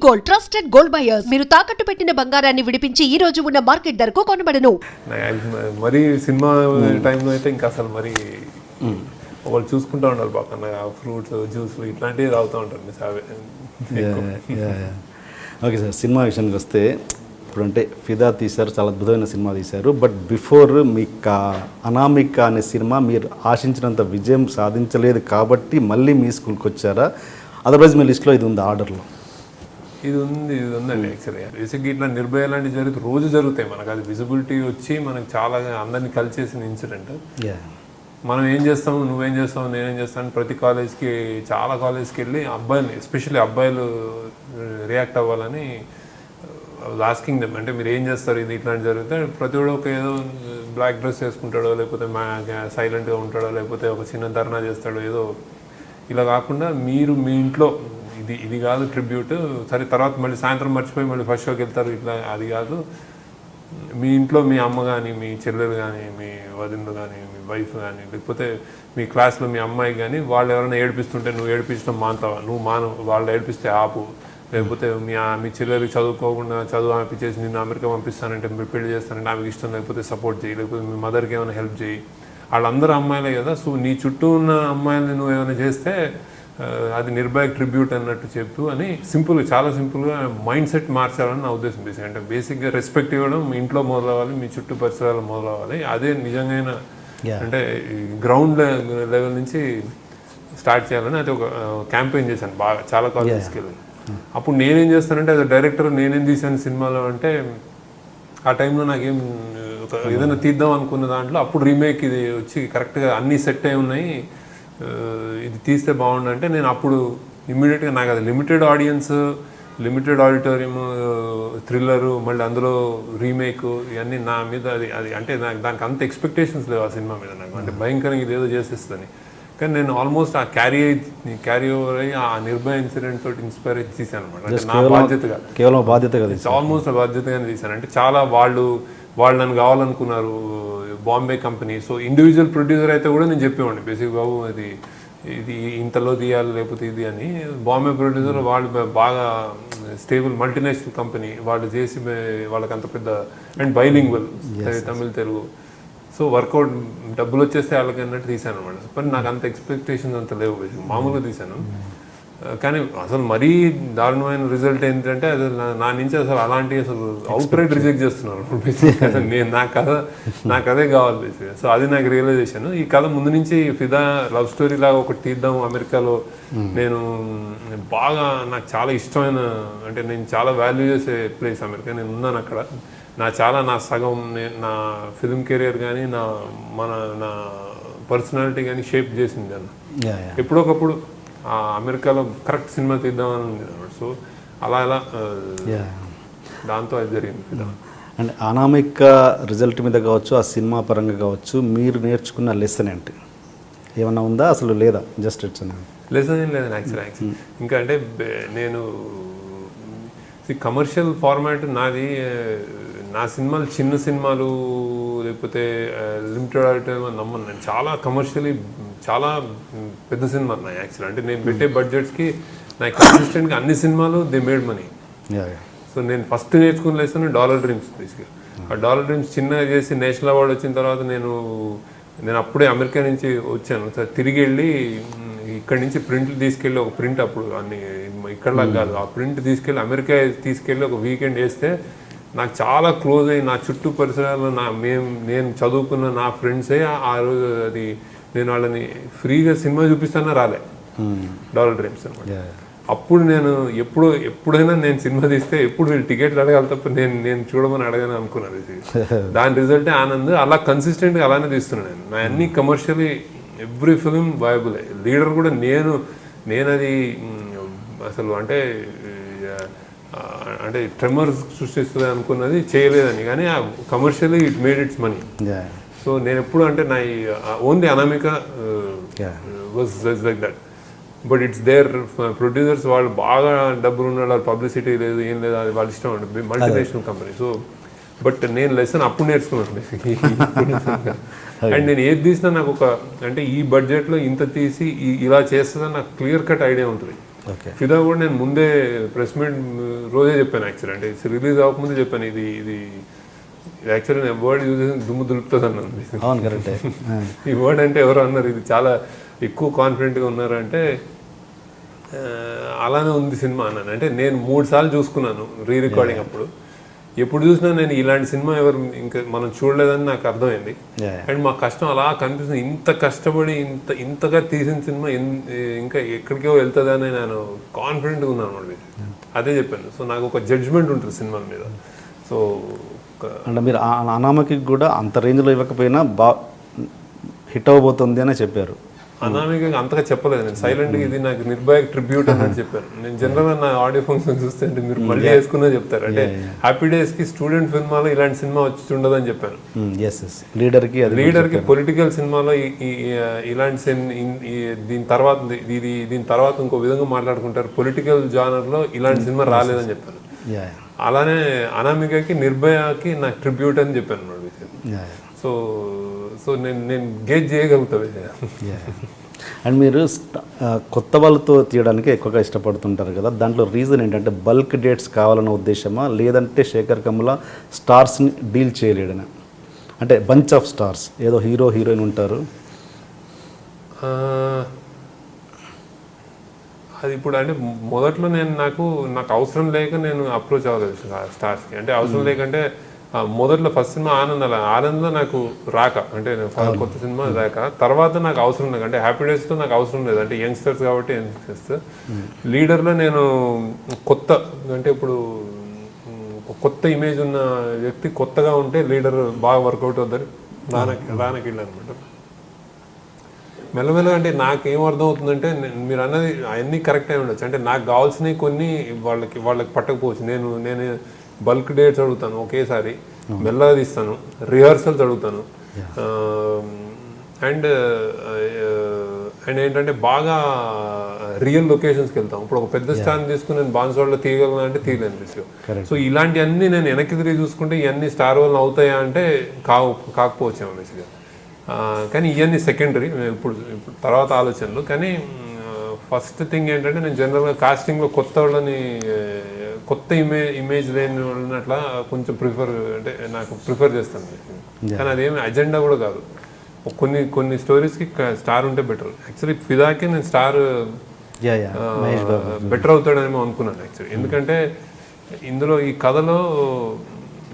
Gold, trusted gold buyers. మీరు తాకట్టు పెట్టిన బంగారాన్ని విడిపించి ఈ రోజు ఉన్న మార్కెట్ ధరకు కొనబడను. మరి సినిమా టైంలో అయితే ఇంకా అసలు మరి వాళ్ళు చూసుకుంటూ ఉండాలి బాగా, ఫ్రూట్స్ జ్యూస్లు ఇట్లాంటివి తాగుతూ ఉంటారు. ఓకే సార్, సినిమా విషయానికి వస్తే ఇప్పుడు అంటే ఫిదా తీశారు, చాలా అద్భుతమైన సినిమా తీశారు. బట్ బిఫోర్ మీకు అనామిక అనే సినిమా మీరు ఆశించినంత విజయం సాధించలేదు కాబట్టి మళ్ళీ మీ స్కూల్కి వచ్చారా? అదర్వైజ్ మీ లిస్ట్లో ఇది ఉంది, ఆర్డర్లో ఇది ఉందండి. యాక్చువల్గా బేసిక్గా ఇట్లా నిర్భయ లాంటివి రోజు జరుగుతాయి మనకు. అది విజిబిలిటీ వచ్చి మనకు చాలా అందరినీ కలిసేసిన ఇన్సిడెంట్. మనం ఏం చేస్తాము, నువ్వేం చేస్తావు, నేనేం చేస్తాను, ప్రతి కాలేజ్కి చాలా కాలేజ్కి వెళ్ళి అబ్బాయిలు, ఎస్పెషల్లీ అబ్బాయిలు రియాక్ట్ అవ్వాలని ఆస్కింగ్ దెమ్. అంటే మీరు ఏం చేస్తారు, ఇది ఇట్లాంటి జరిగితే ప్రతి ఒక్కడు ఒక ఏదో బ్లాక్ డ్రెస్ వేసుకుంటాడో, లేకపోతే సైలెంట్గా ఉంటాడో, లేకపోతే ఒక చిన్న ధర్నా చేస్తాడో, ఏదో ఇలా కాకుండా మీరు మీ ఇంట్లో ఇది కాదు ట్రిబ్యూట్, సరే తర్వాత మళ్ళీ సాయంత్రం మర్చిపోయి మళ్ళీ ఫస్ట్ షోకి వెళ్తారు, ఇట్లా అది కాదు. మీ ఇంట్లో మీ అమ్మ కానీ, మీ చెల్లెలు కానీ, మీ వదినలు కానీ, మీ వైఫ్ కానీ, లేకపోతే మీ క్లాస్లో మీ అమ్మాయి కానీ వాళ్ళు ఎవరైనా ఏడిపిస్తుంటే నువ్వు ఏడిపించడం మానతావా, నువ్వు వాళ్ళు ఏడిపిస్తే ఆపు. లేకపోతే మీ చెల్లెలకి చదువు ఆపిచ్చేసి నిన్ను అమెరికా పంపిస్తానంటే, మీరు పెళ్లి చేస్తానంటే ఆమెకి ఇష్టం లేకపోతే సపోర్ట్ చేయి, లేకపోతే మీ మదర్కి ఏమైనా హెల్ప్ చేయి. వాళ్ళందరూ అమ్మాయిలే కదా. సో నీ చుట్టూ ఉన్న అమ్మాయిలని నువ్వు ఏమైనా చేస్తే అది నిర్భయ ట్రిబ్యూట్ అన్నట్టు చెప్పు అని చాలా సింపుల్గా మైండ్ సెట్ మార్చాలని నా ఉద్దేశం. అంటే బేసిక్గా రెస్పెక్ట్ ఇవ్వడం మీ ఇంట్లో మొదలవ్వాలి, మీ చుట్టూ పరిసరాలు మొదలవ్వాలి. అదే నిజంగా అంటే గ్రౌండ్ లెవెల్ నుంచి స్టార్ట్ చేయాలని అది ఒక క్యాంపెయిన్ చేశాను బాగా, చాలా కాలేజెస్కి వెళ్ళి. అప్పుడు నేనేం చేస్తానంటే అది డైరెక్టర్ నేనేం తీశాను సినిమాలో అంటే, ఆ టైంలో నాకేం ఏదైనా తీద్దాం అనుకున్న దాంట్లో అప్పుడు రీమేక్ ఇది వచ్చి కరెక్ట్గా అన్నీ సెట్ అయి ఉన్నాయి, ఇది తీస్తే బాగుండు అంటే నేను అప్పుడు ఇమ్మీడియట్గా నాకు అది limited audience, limited auditorium, thriller, మళ్ళీ అందులో రీమేక్, ఇవన్నీ నా మీద అది అంటే నాకు దానికి అంత ఎక్స్పెక్టేషన్స్ లేవు ఆ సినిమా మీద నాకు. అంటే భయంకరంగా ఇది ఏదో చేసేస్తుంది. కానీ నేను ఆల్మోస్ట్ ఆ క్యారీ ఓవర్ అయ్యి ఆ నిర్భయ ఇన్సిడెంట్ తోటి ఇన్స్పైర్ అయ్యి తీశాను అనమాట. అంటే నా బాధ్యతగా, కేవలం బాధ్యతగా ఆల్మోస్ట్ బాధ్యతగానే తీశాను. అంటే చాలా వాళ్ళు నన్ను కావాలనుకున్నారు, Bombay company. So individual producer అయితే కూడా నేను చెప్పేవాడిని బేసిక్, బాబు ఇది ఇంతలో తీయాలి లేకపోతే ఇది అని. బాంబే ప్రొడ్యూసర్ వాళ్ళు బాగా స్టేబుల్ మల్టీనేషనల్ కంపెనీ, వాళ్ళు చేసి వాళ్ళకి అంత పెద్ద and bilingual Tamil Telugu. So work out డబ్బులు వచ్చేస్తే వాళ్ళకి అన్నట్టు తీశాను అనమాట. కానీ నాకు అంత ఎక్స్పెక్టేషన్స్ అంత లేవు, మామూలుగా తీశాను. కానీ అసలు మరీ దారుణమైన రిజల్ట్ ఏంటంటే అది నా నుంచి అసలు అలాంటివి అసలు అవుట్ రైట్ రిజెక్ట్ చేస్తున్నారు. నేను నా కథే కావాలి బేసిక్గా. సో అది నాకు రియలైజేషన్. ఈ కథ ముందు నుంచి ఫిదా లవ్ స్టోరీ లాగా ఒకటి తీద్దాం అమెరికాలో. నేను బాగా నాకు చాలా ఇష్టమైన, అంటే నేను చాలా వాల్యూ చేసే ప్లేస్ అమెరికా. నేను ఉన్నాను అక్కడ. నా సగం నా ఫిల్మ్ కెరియర్ కానీ నా పర్సనాలిటీ కానీ షేప్ చేసింది అన్న. ఎప్పుడొకప్పుడు అమెరికాలో కరెక్ట్ సినిమా తీద్దామని ఉంది అన్నమాట. సో అలా దాంతో అది జరిగింది. అండ్ అనామిక రిజల్ట్ మీద కావచ్చు, ఆ సినిమా పరంగా కావచ్చు, మీరు నేర్చుకున్న లెసన్ ఏంటి? ఏమన్నా ఉందా అసలు, లేదా జస్ట్ ఇట్స్ లెసన్ ఏం లేదండి యాక్చువల్లీ. ఇంకా అంటే నేను కమర్షియల్ ఫార్మాట్ నాది. నా సినిమాలు చిన్న సినిమాలు లేకపోతే లిమిటెడ్ ఆడిటోరియం నమ్మను. నేను చాలా కమర్షియలీ చాలా పెద్ద సినిమా నా యాక్చువల్. అంటే నేను పెట్టే బడ్జెట్స్కి నాకు కన్సిస్టెంట్గా అన్ని సినిమాలు దే మేడ్ మనీ. సో నేను ఫస్ట్ నేర్చుకుని లేసాను డాలర్ డ్రీమ్స్. బేసిక్గా ఆ డాలర్ డ్రీమ్స్ చిన్నగా చేసి నేషనల్ అవార్డు వచ్చిన తర్వాత నేను అప్పుడే అమెరికా నుంచి వచ్చాను. సార్ తిరిగి వెళ్ళి ఇక్కడి నుంచి ప్రింట్లు తీసుకెళ్ళి ఒక ప్రింట్, అప్పుడు అన్ని ఇక్కడలాగా కాదు, ఆ ప్రింట్ తీసుకెళ్ళి అమెరికా తీసుకెళ్ళి ఒక వీకెండ్ వేస్తే నాకు చాలా క్లోజ్ అయ్యి నా చుట్టూ పరిసరాలు నేను చదువుకున్న నా ఫ్రెండ్సే ఆ రోజు అది నేను వాళ్ళని ఫ్రీగా సినిమా చూపిస్తానా రాలే డాలర్ డ్రీమ్స్ అనమాట. అప్పుడు నేను ఎప్పుడైనా నేను సినిమా తీస్తే ఎప్పుడు వీళ్ళు టికెట్లు అడగాలి తప్ప నేను చూడమని అడగాను అనుకున్నాను. దాని రిజల్టే ఆనంద్. అలా కన్సిస్టెంట్గా అలానే తీస్తున్నాను నేను. నా అన్ని commercially every film viable. Leader కూడా నేను అది అసలు అంటే ట్రెమర్స్ సృష్టిస్తుంది అనుకున్నది చేయలేదని, కానీ commercially it made its money. So నేను ఎప్పుడు అంటే నా only Anamika was like that. But it's their producers, వాళ్ళు బాగా డబ్బులు ఉన్నారు, వాళ్ళు పబ్లిసిటీ లేదు ఏం లేదు, అది వాళ్ళ ఇష్టం అంటే మల్టీనేషనల్ కంపెనీ. సో బట్ నేను లెసన్ అప్పుడు నేర్చుకున్నాను బేసిక్లీ. అండ్ నేను ఏది తీసినా నాకు అంటే ఈ బడ్జెట్లో ఇంత తీసి ఇలా చేస్తుందని నాకు క్లియర్ కట్ ఐడియా ఉంటుంది. ఓకే. ఫిదా కూడా నేను ముందే ప్రెస్ మీట్ రోజే చెప్పాను యాక్చువల్లీ, అంటే రిలీజ్ అవ్వకముందే చెప్పాను ఇది ఇది యాక్చువల్లీ నేను వర్డ్ యూజ్ చేసి దుమ్ము దులుపుతుంది అన్నది. అవును, కరెక్టే. ఈ వర్డ్ అంటే ఎవరు అన్నారు ఇది చాలా ఎక్కువ కాన్ఫిడెంట్గా ఉన్నారంటే అలానే ఉంది సినిమా అన్నాను. అంటే నేను 3 సార్లు చూసుకున్నాను రీ రికార్డింగ్ అప్పుడు. ఎప్పుడు చూసినా నేను ఇలాంటి సినిమా ఎవరు ఇంకా మనం చూడలేదని నాకు అర్థమైంది. అండ్ మా కష్టం అలా కనిపిస్తుంది, ఇంత కష్టపడి ఇంతగా తీసిన సినిమా ఇంకా ఎక్కడికో వెళ్తుందని నేను కాన్ఫిడెంట్గా ఉన్నాను మళ్ళీ. అదే చెప్పాను. సో నాకు ఒక జడ్జ్మెంట్ ఉంటుంది సినిమాల మీద. సో అంటే మీరు అనామకి కూడా అంత రేంజ్లో ఇవ్వకపోయినా హిట్ అవ్వబోతుంది అని చెప్పారు. అనామిక అంతగా చెప్పలేదు, నేను సైలెంట్గా ఇది నాకు నిర్భయ ట్రిబ్యూట్ అని చెప్పాను. నేను జనరల్గా నా ఆడియో ఫంక్షన్ చూస్తే అంటే మీరు మళ్ళీ వేసుకునే చెప్తారు, అంటే హ్యాపీ డేస్కి స్టూడెంట్ సినిమాలో ఇలాంటి సినిమా వచ్చి ఉండదని చెప్పాను. లీడర్కి పొలిటికల్ సినిమాలో ఇలాంటి దీని తర్వాత ఇంకో విధంగా మాట్లాడుకుంటారు, పొలిటికల్ జానర్లో ఇలాంటి సినిమా రాలేదని చెప్పాను. అలానే అనామికకి నిర్భయకి నాకు ట్రిబ్యూట్ అని చెప్పాను. సో సో నేను గేజ్ చేయగలుగుతాను. అండ్ మీరు కొత్త వాళ్ళతో తీయడానికి ఎక్కువగా ఇష్టపడుతుంటారు కదా, దాంట్లో రీజన్ ఏంటంటే బల్క్ డేట్స్ కావాలన్న ఉద్దేశమా, లేదంటే శేఖర్ కమ్ముల స్టార్స్ని డీల్ చేయలేడనా? అంటే బంచ్ ఆఫ్ స్టార్స్, ఏదో హీరో హీరోయిన్ ఉంటారు. అది ఇప్పుడు అంటే మొదట్లో నాకు అవసరం లేక నేను అప్రోచ్ అవ్వలేదు స్టార్స్కి. అంటే అవసరం లేకంటే మొదట్లో ఫస్ట్ సినిమా ఆనందంలో నాకు రాక, అంటే కొత్త సినిమా రాక, తర్వాత నాకు అవసరం లేదు. అంటే హ్యాపీ డేస్లో నాకు అవసరం లేదు, అంటే యంగ్స్టర్స్ కాబట్టి యంగ్స్టర్స్. లీడర్లో నేను కొత్త, అంటే ఇప్పుడు కొత్త ఇమేజ్ ఉన్న వ్యక్తి కొత్తగా ఉంటే లీడర్ బాగా వర్కౌట్ అవుతుంది రానకి వెళ్ళనమాట. మెల్లమెల్లగా అంటే నాకేం అర్థం అవుతుందంటే మీరు అన్నది అవన్నీ కరెక్ట్ అయి ఉండొచ్చు. అంటే నాకు కావాల్సినవి కొన్ని వాళ్ళకి పట్టకపోవచ్చు. నేను బల్క్ డేట్స్ అడుగుతాను ఒకేసారి, మెల్లగా తీస్తాను, రిహర్సల్స్ అడుగుతాను. అండ్ ఏంటంటే బాగా రియల్ లొకేషన్స్కి వెళ్తాం. ఇప్పుడు ఒక పెద్ద స్టార్ని తీసుకుని నేను బాన్స్వాడలో తీయగలను అంటే తీయలేను బేసిక్గా. సో ఇలాంటివన్నీ నేను వెనక్కి తిరిగి చూసుకుంటే ఇవన్నీ స్టార్ వల్ల అవుతాయా అంటే కాకపోవచ్చేమో బేసిక్గా. కానీ ఇవన్నీ సెకండరీ, ఇప్పుడు తర్వాత ఆలోచనలు. కానీ ఫస్ట్ థింగ్ ఏంటంటే నేను జనరల్గా కాస్టింగ్లో కొత్త వాళ్ళని, కొత్త ఇమేజ్ లేని వాళ్ళని అట్లా కొంచెం అంటే నాకు ప్రిఫర్ చేస్తాను. కానీ అదేమి అజెండా కూడా కాదు. కొన్ని స్టోరీస్కి స్టార్ ఉంటే బెటర్. యాక్చువల్లీ ఫిదాకి నేను స్టార్ బెటర్ అవుతాడేమో అనుకున్నాను యాక్చువల్లీ. ఎందుకంటే ఇందులో ఈ కథలో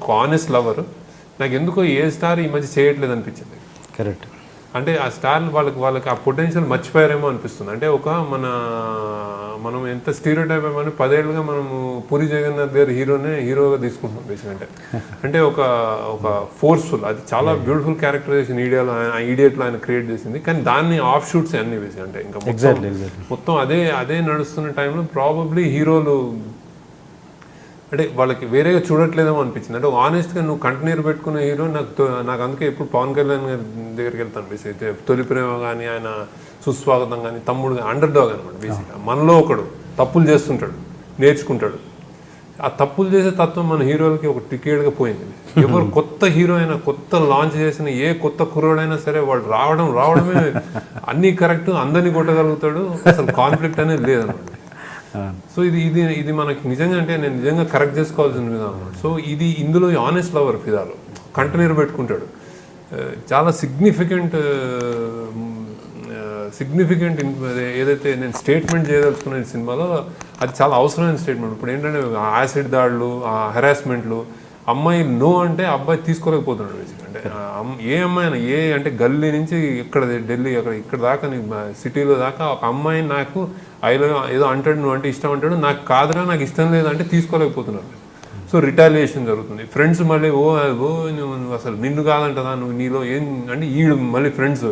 ఒక ఆనెస్ట్ లవర్ నాకు ఎందుకో ఏ స్టార్ ఈ మధ్య చేయట్లేదు అనిపించింది. కరెక్ట్. అంటే ఆ స్టార్ వాళ్ళకి ఆ పొటెన్షియల్ మర్చిపోయారేమో అనిపిస్తుంది. అంటే మనం ఎంత స్టీరియోటైప్ ఏమని 10 ఏళ్ళుగా మనము పూరి జగన్నాథ్ గారి హీరోగా తీసుకుంటున్నాం బేసిక్. అంటే ఒక ఫోర్స్ఫుల్, అది చాలా బ్యూటిఫుల్ క్యారెక్టరైజేషన్ ఈడియట్లో ఆయన క్రియేట్ చేసింది. కానీ దాన్ని ఆఫ్ షూట్స్ అన్ని వేసి, అంటే ఇంకా మొత్తం అదే నడుస్తున్న టైంలో ప్రాబబ్లీ హీరోలు అంటే వాళ్ళకి వేరేగా చూడట్లేదేమో అనిపించింది. అంటే ఆనెస్ట్గా నువ్వు కంటిన్యూ పెట్టుకునే హీరో నాకు అందుకే ఎప్పుడు పవన్ కళ్యాణ్ గారి దగ్గరికి వెళ్తాను బేసిక్. తొలి ప్రేమ కానీ, ఆయన సుస్వాగతం కానీ, తమ్ముడు అండర్ డాగ్ అనమాట బేసిక్గా. మనలో ఒకడు తప్పులు చేస్తుంటాడు, నేర్చుకుంటాడు. ఆ తప్పులు చేసే తత్వం మన హీరోలకి ఒక టికెట్గా పోయింది. ఎవరు కొత్త హీరో అయినా, కొత్త లాంచ్ చేసిన ఏ కొత్త కుర్రోడైనా సరే వాడు రావడమే అన్నీ కరెక్ట్, అందరినీ కొట్టగలుగుతాడు, అసలు కాన్ఫ్లిక్ట్ అనేది లేదన్నమాట. సో ఇది మనకి నిజంగా, అంటే నేను నిజంగా కరెక్ట్ చేసుకోవాల్సిన విధానం అనమాట. సో ఇందులో ఆనెస్ట్ లవర్ ఫిదాలో కంటిన్యూ పెట్టుకుంటాడు. చాలా సిగ్నిఫికెంట్ ఏదైతే నేను స్టేట్మెంట్ చేయదలుచుకున్న సినిమాలో అది చాలా అవసరమైన స్టేట్మెంట్. ఇప్పుడు ఏంటంటే యాసిడ్ దాడులు, హెరాస్మెంట్లు, అమ్మాయి నో అంటే అబ్బాయి తీసుకోలేకపోతున్నాడు బేసిక్. అంటే ఏ అమ్మాయి అయినా, అంటే గల్లీ నుంచి ఢిల్లీ ఇక్కడ దాకా సిటీలో దాకా ఒక అమ్మాయి నాకు ఏదో అంటాడు, నువ్వు అంటే ఇష్టం అంటాడు, నాకు కాదురా, నాకు ఇష్టం లేదంటే తీసుకోలేకపోతున్నారు. సో రిటాలియేషన్ జరుగుతుంది. ఫ్రెండ్స్ మళ్ళీ నువ్వు అసలు నిన్ను కాదంటదా, నువ్వు నీలో ఏం అంటే మళ్ళీ ఫ్రెండ్స్,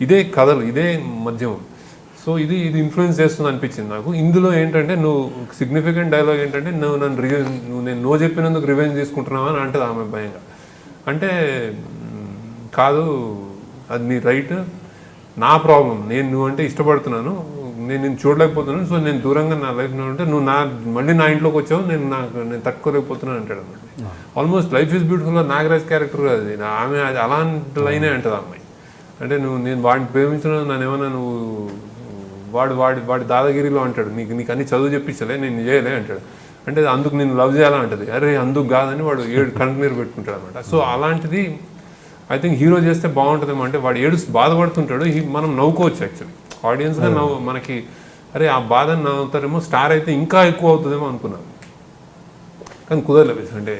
ఇదే కథలు, ఇదే మధ్యం. సో ఇది ఇన్ఫ్లుయెన్స్ చేస్తుంది అనిపించింది నాకు. ఇందులో ఏంటంటే నువ్వు సిగ్నిఫికెంట్ డైలాగ్ ఏంటంటే నేను నో చెప్పినందుకు రివెంజ్ తీసుకుంటున్నావా అని అంటది ఆమె భయంగా. అంటే కాదు, అది నీ రైట్, నా ప్రాబ్లం, నువ్వు అంటే ఇష్టపడుతున్నాను, నేను చూడలేకపోతున్నాను, సో నేను దూరంగా నా లైఫ్లో ఉంటే నువ్వు మళ్ళీ నా ఇంట్లోకి వచ్చావు, నేను తట్టుకోలేకపోతున్నాను అంటాడు అనమాట. Almost life is beautiful Nagaraj character అది, ఆమె అలాంటి లైనే అంటది అమ్మాయి. అంటే నేను వాడిని ప్రేమించడం, నన్ను ఏమన్నా నువ్వు వాడి దాదాగిరిలో అంటాడు, నీకు అన్ని చదువు చెప్పించలే, నేను చేయలే అంటాడు. అంటే అందుకు నేను లవ్ చేయాలంటది. అరే అందుకు కాదని వాడు కంటిన్యూ పెట్టుకుంటాడు అనమాట. సో అలాంటిది ఐ థింక్ హీరో చేస్తే బాగుంటుందేమో. అంటే వాడు బాధపడుతుంటాడు, మనం నవ్వుకోవచ్చు యాక్చువల్లీ ఆడియన్స్గా మనకి అరే ఆ బాధని నవ్వుతారేమో. స్టార్ అయితే ఇంకా ఎక్కువ అవుతుందేమో అనుకున్నాను, కానీ కుదరలేదు. అంటే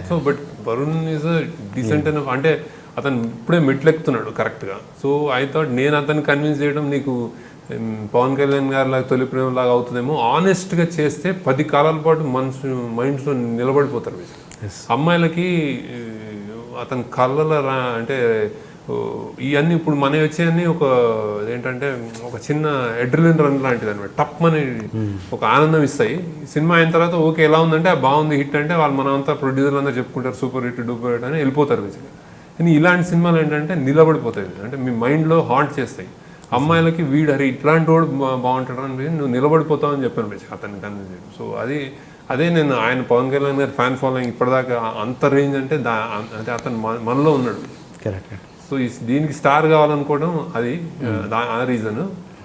so but Varun is decent అని, అంటే అతను ఇప్పుడే మెట్లెక్కుతున్నాడు కరెక్ట్గా. సో ఐ థాట్ నేను అతన్ని కన్విన్స్ చేయడం నీకు పవన్ కళ్యాణ్ గారి లాగా తొలి ప్రేమ లాగా అవుతుందేమో. ఆనెస్ట్గా చేస్తే 10 కాలాల పాటు మైండ్స్లో నిలబడిపోతారు. అమ్మాయిలకి అతని కళ్ళలో అంటే ఇవన్నీ ఇప్పుడు మనవి వచ్చేవన్నీ ఒక ఏంటంటే ఒక చిన్న ఎడ్రిలిన్ రన్ లాంటిది అనమాట. టప్ అని ఒక ఆనందం ఇస్తాయి. సినిమా అయిన తర్వాత ఓకే ఎలా ఉందంటే బాగుంది హిట్ అంటే వాళ్ళు మనమంతా ప్రొడ్యూసర్లు అందరూ చెప్పుకుంటారు సూపర్ హిట్ డూపర్ హిట్ అని వెళ్ళిపోతారు బేసిక్గా. కానీ ఇలాంటి సినిమాలు ఏంటంటే నిలబడిపోతాయి, అంటే మీ మైండ్లో హాంట్ చేస్తాయి. అమ్మాయిలకి వీడు అరే ఇట్లాంటి వాడు బాగుంటాడు అని నువ్వు నిలబడిపోతావు అని చెప్పాను బేసిక్ అతన్ని కన్విన్స్ చేయడం. సో అదే నేను ఆయన పవన్ కళ్యాణ్ గారి ఫ్యాన్ ఫాలోయింగ్ ఇప్పటిదాకా అంత రేంజ్ అంటే అంటే అతను మనలో ఉన్నాడు. కరెక్ట్. సో దీనికి స్టార్ కావాలనుకోవడం అది ఆ రీజన్.